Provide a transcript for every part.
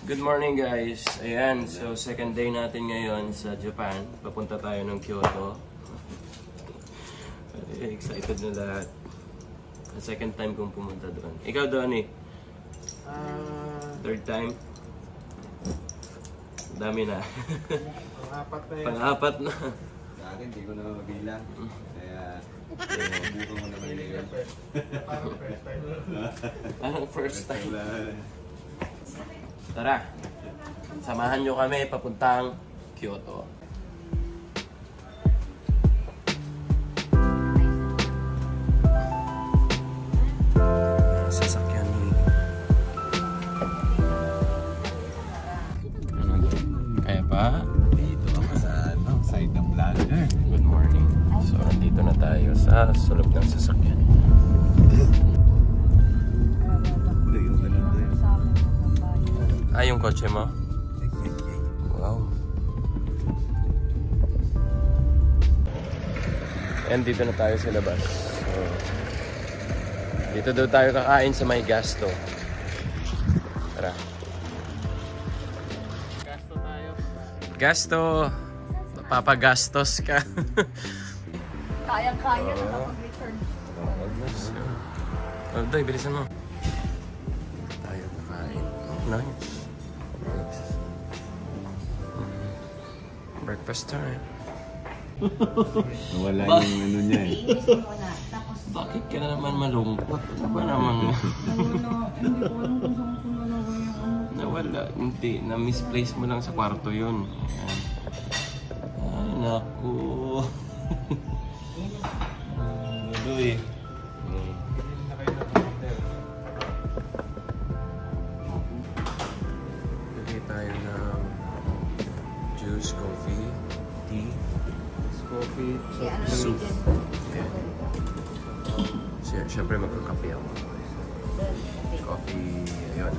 Good morning guys. Ayan, so second day natin ngayon sa Japan. Papunta tayo ng Kyoto. Excited na lahat. Second time kong pumunta doon. Ikaw doon eh? Third time? Dami na. Pang-apat na yun. Pang-apat na. Sa akin, hindi ko na mabilang. Kaya, buko mo naman yun. Parang first time. Parang first time. Tara, samahan nyo kami papuntang Kyoto. Sasakyan ni... Ano? Kaya pa? Dito ako sa side ng vlogger. Good morning. So, nandito na tayo sa sulog ng sasakyan. Ah, yung kotse mo? Wow. And dito na tayo sa labas. So, dito daw tayo kakain sa may gasto. Tara. Gasto tayo. Gasto! Papagastos ka. Kayang-kaya na kapag-return. Oh, Day, bilisan mo. Tayo kakain. Oh, nice. Breakfast time. Nawala yung ano niya eh. Iinis mo muna. Tapos, Bakit ka na naman malungkot? Ano ba naman? hindi ko alam kung saan ko nalagay yung ano. Nawala. Hindi. Na-misplace mo lang sa kwarto yun. Ayan. Ay, naku. Ano eh. Bili tayo ng juice, coffee, tea, coffee, Kaya ano soup. naman Yeah. Siyempre magkakape ako. Coffee, ayun.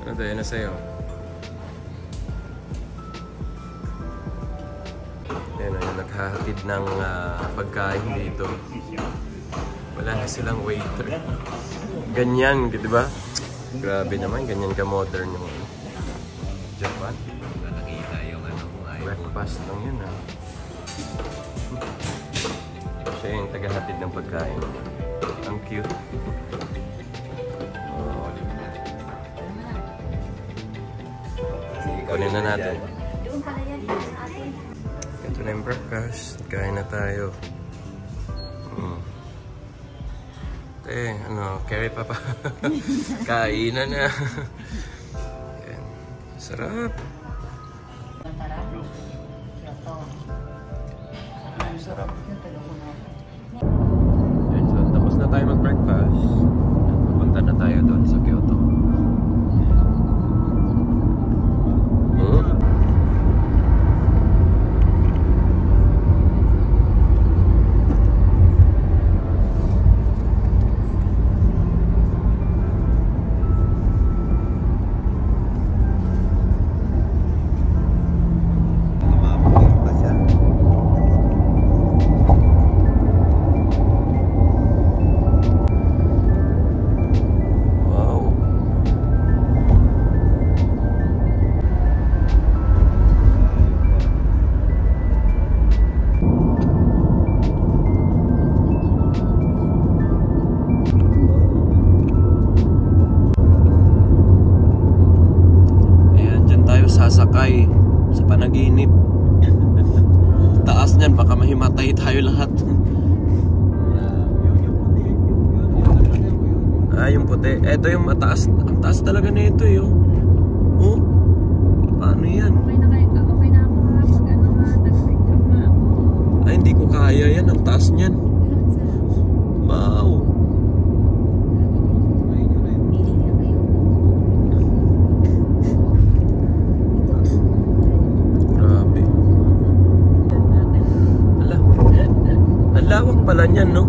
Ano tayo na sa'yo? Ayan, ayun, naghahatid ng pagkain dito. Wala na silang waiter. Ganyan, di ba? Grabe naman, ganyan ka-modern yung Japan. Nakakita yung ano mo ay. Breakfast lang yun ah. Siya yung tagahatid ng pagkain. Ang cute. Kunin na natin. Doon pala yan, sa atin. Ito na yung breakfast. Kain na tayo. Ano, carry pa pa. Kainan na. Ayan. Sarap. Tara. Kyoto. Sarap. Kyoto, loko na. Ayan, so tapos na tayo mag-breakfast. Pupunta na tayo doon sa Kyoto. Sasakay sa panaginip. Taas niyan, baka mahimatay tayo lahat. Yung puti. Ito yung mataas. Ang taas talaga na ito yun. Oh, paano yan? Okay na ako ha. Pag ano ha, tag-picture na ako. Ay, hindi ko kaya yan. Ang taas niyan. Wow. Lawak pala niyan, no?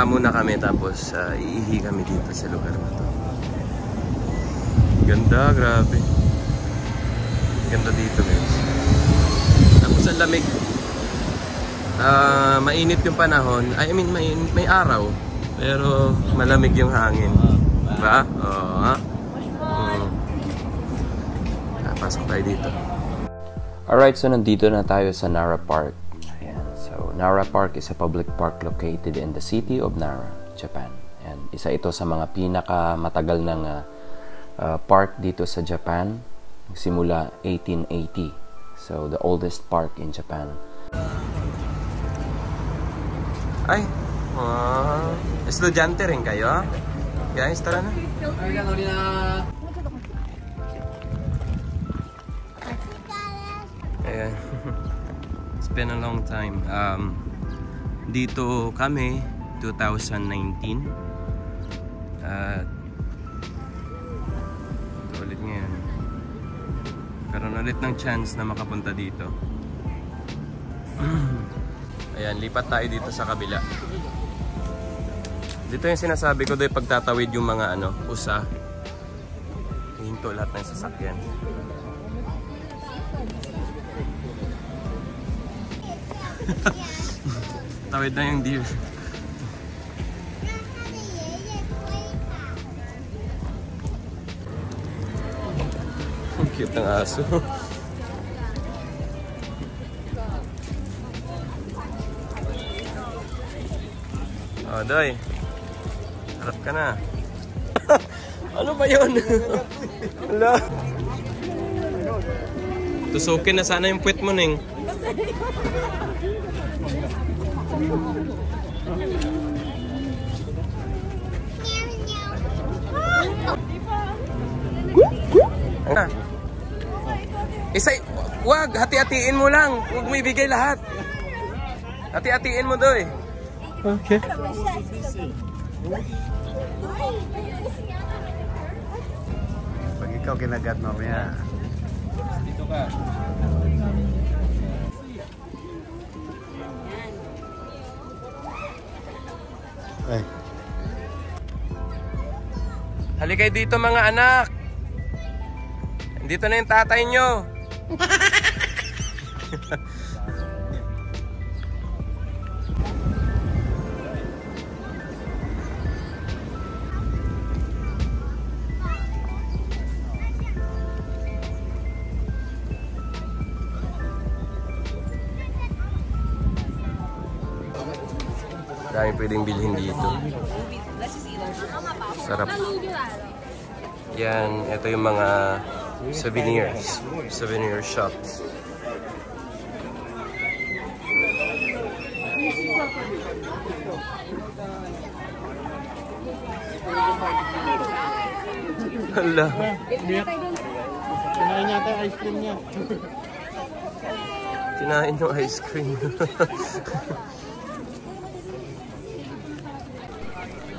Baba muna kami tapos iihi kami dito sa lugar na to. Ganda, grabe. Ganda dito guys. Tapos ang lamig. Mainit yung panahon. I mean, may araw. Pero malamig yung hangin. Diba? Oo. Pasok tayo dito. Alright, so nandito na tayo sa Nara Park. Ayan. So, Nara Park is a public park located in the city of Nara, Japan. And isa ito sa mga pinakamatagal ng park dito sa Japan. Simula 1880. So, the oldest park in Japan. Ay, estudyante rin kayo? Guys, tara na. Ayan. It's been a long time. Dito kami 2019. Ulit ngayon. Karoon ulit ng chance na makapunta dito. Ayan, lipat tayo dito sa kabila. Dito yung sinasabi ko doon pagtatawid yung mga usa. Hinto lahat ng sasakyan. Tawid na yung deer. Ang cute ng aso. Oh, Doy. Harap ka na. Ano ba yun? Hala. Tusukin na sana yung puwet mo, Ning. Wag, hati-hatiin mo lang. Huwag mo ibigay lahat. Hati-hatiin mo, Doy. Okay. Pag ikaw kinagat mamaya. Dito ka. Ay. Halika dito mga anak. Dito na yung tatay nyo. Dami pwedeng bilhin dito. Sarap. Yan, ito yung mga souvenirs. Souvenir shops. Hala. Kinain niya tayo ice cream niya. Kinain yung ice cream.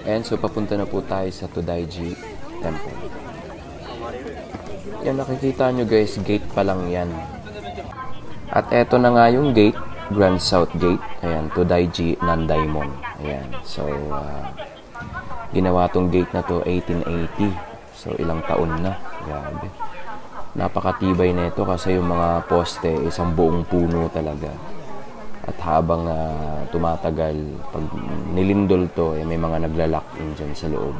And so papunta na po tayo sa Todaiji Temple. Yan, nakikita nyo guys, gate pa lang yan. At eto na nga yung gate, Grand South Gate. Ayan, Todaiji Nandaimon. Ayan, so ginawa tong gate na to 1880. So ilang taon na. Grabe. Napakatibay na ito kasi yung mga poste, isang buong puno talaga. At habang tumatagal, pag nilindol to, may mga naglalak-in dyan sa loob.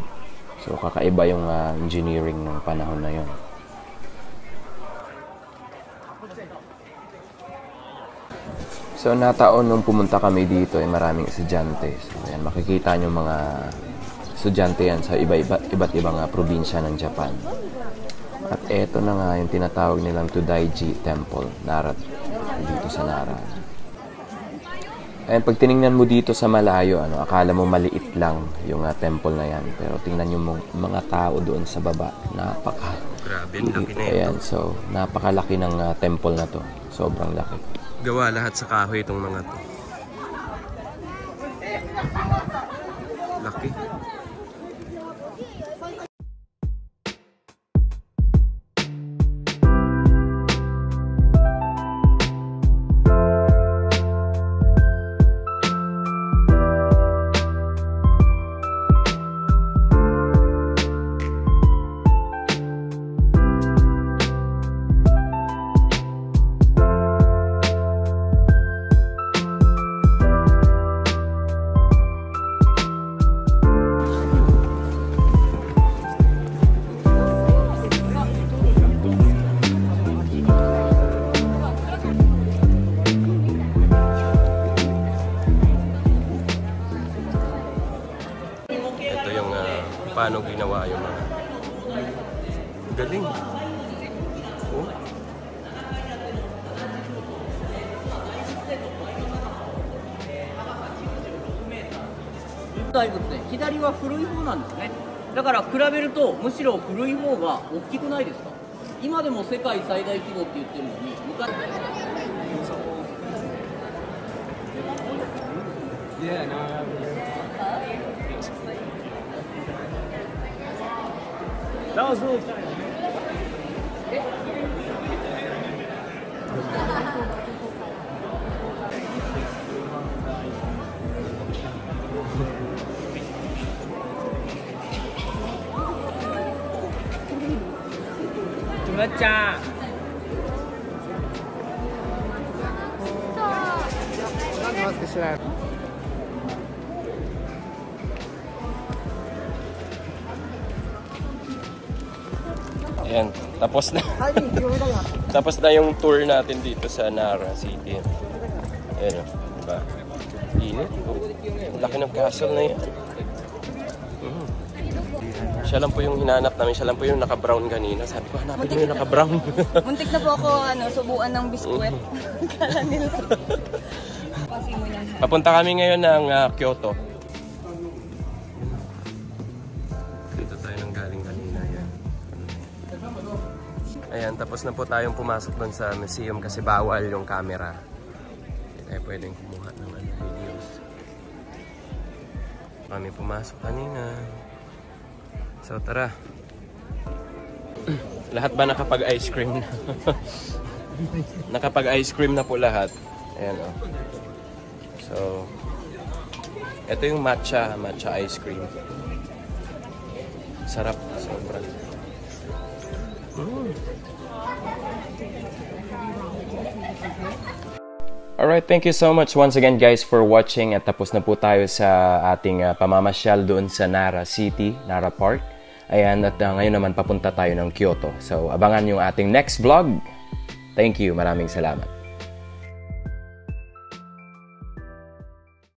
So kakaiba yung engineering ng panahon na yon. So nataon nung pumunta kami dito ay maraming estudyante. So ayan, makikita nyo mga estudyante yan sa iba't ibang probinsya ng Japan. At eto na nga yung tinatawag nilang Todaiji Temple, Nara, dito sa Nara. Ayan, pag tinignan mo dito sa malayo, akala mo maliit lang yung temple na yan. Pero tingnan nyo mga tao doon sa baba. Grabe, laki na ito. Ayan, so napakalaki ng temple na to. Sobrang laki. Gawa lahat sa kahoy itong mga to. Laki. paano ginawa yung mga... Galing. Oh. 大仏ね、左は古い方なんですね。だから比べるとむしろ古い方が大きくないですか。今でも世界最大規模って言ってるのに昔。Baca. Ayan, tapos na. Tapos na yung tour natin dito sa Nara City. Ayan o, diba? Init. Laki ng castle na yan. Siya lang po yung hinanap namin. Siya lang po yung naka-brown kanina. Sabi ko, hanapin mo yung naka-brown. Muntik na po ako subuan ng biskwit. Kala nila. Papunta kami ngayon ng Kyoto. Dito tayo nang galing kanina. Yan. Ayan, tapos na po tayong pumasok doon sa museum kasi bawal yung camera. Hindi tayo pwedeng kumuha ng videos. Kami pumasok kanina. So tara. Lahat ba nakapag-ice cream na? Nakapag-ice cream na po lahat. Ayan o. So, ito yung matcha ice cream. Sarap, sobrang. Alright, thank you so much once again guys for watching at tapos na po tayo sa ating pamamasyal doon sa Nara City, Nara Park. Ayan, at ngayon naman papunta tayo ng Kyoto. So, abangan yung ating next vlog. Thank you, maraming salamat.